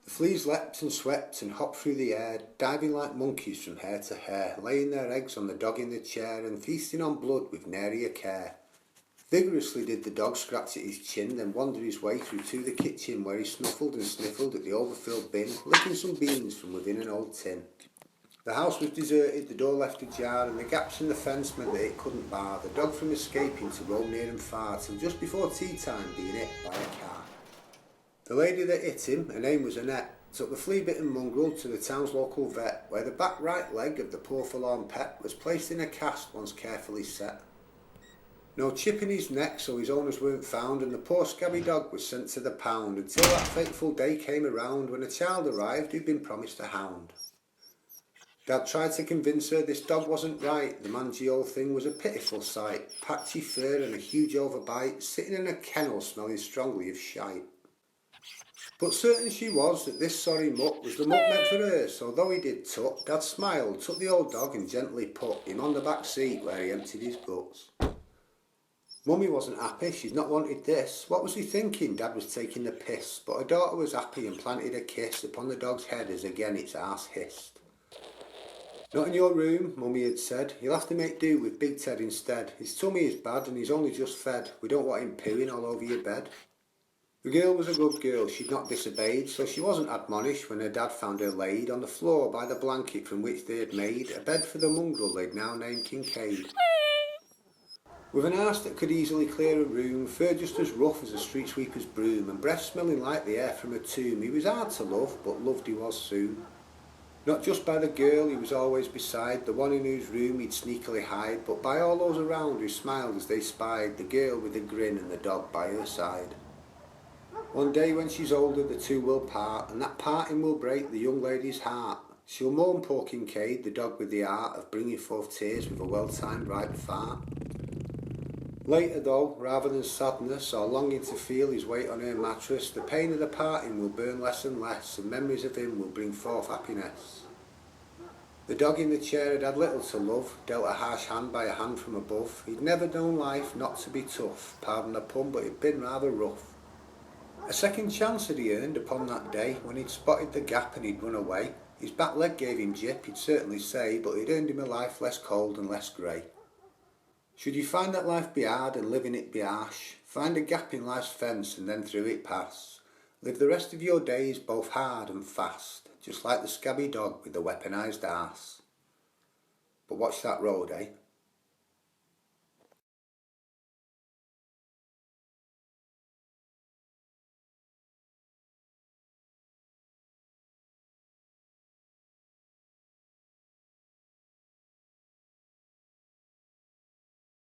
The fleas leapt and swept and hopped through the air, diving like monkeys from hair to hair, laying their eggs on the dog in the chair and feasting on blood with nary a care. Vigorously did the dog scratch at his chin, then wander his way through to the kitchen, where he snuffled and sniffled at the overfilled bin, licking some beans from within an old tin. The house was deserted, the door left ajar, and the gaps in the fence meant that it couldn't bar the dog from escaping to roam near and far, till just before tea time being hit by a car. The lady that hit him, her name was Annette, took the flea-bitten mongrel to the town's local vet, where the back right leg of the poor forlorn pet was placed in a cast once carefully set. No chip in his neck, so his owners weren't found, and the poor scabby dog was sent to the pound, until that fateful day came around when a child arrived who'd been promised a hound. Dad tried to convince her this dog wasn't right. The mangy old thing was a pitiful sight, patchy fur and a huge overbite, sitting in a kennel smelling strongly of shite. But certain she was that this sorry mutt was the mutt meant for her, so though he did tut, Dad smiled, took the old dog and gently put him on the back seat where he emptied his guts. Mummy wasn't happy, she'd not wanted this. What was he thinking? Dad was taking the piss, but her daughter was happy and planted a kiss upon the dog's head as again its arse hissed. Not in your room, Mummy had said. You'll have to make do with Big Ted instead. His tummy is bad and he's only just fed. We don't want him pooing all over your bed. The girl was a good girl, she'd not disobeyed, so she wasn't admonished when her dad found her laid on the floor by the blanket from which they had made a bed for the mongrel they'd now named Kincaid. With an arse that could easily clear a room, fur just as rough as a street sweeper's broom, and breath smelling like the air from a tomb, he was hard to love, but loved he was soon. Not just by the girl he was always beside, the one in whose room he'd sneakily hide, but by all those around who smiled as they spied the girl with a grin and the dog by her side. One day when she's older the two will part, and that parting will break the young lady's heart. She'll mourn poor Kincaid, the dog with the art of bringing forth tears with a well-timed ripe fart. Later though, rather than sadness or longing to feel his weight on her mattress, the pain of the parting will burn less and less, and memories of him will bring forth happiness. The dog in the chair had had little to love, dealt a harsh hand by a hand from above. He'd never known life not to be tough, pardon the pun, but it'd been rather rough. A second chance had he earned upon that day, when he'd spotted the gap and he'd run away. His back leg gave him jip, he'd certainly say, but he'd earned him a life less cold and less grey. Should you find that life be hard and living it be harsh, find a gap in life's fence and then through it pass. Live the rest of your days both hard and fast, just like the scabby dog with the weaponised arse. But watch that road, eh?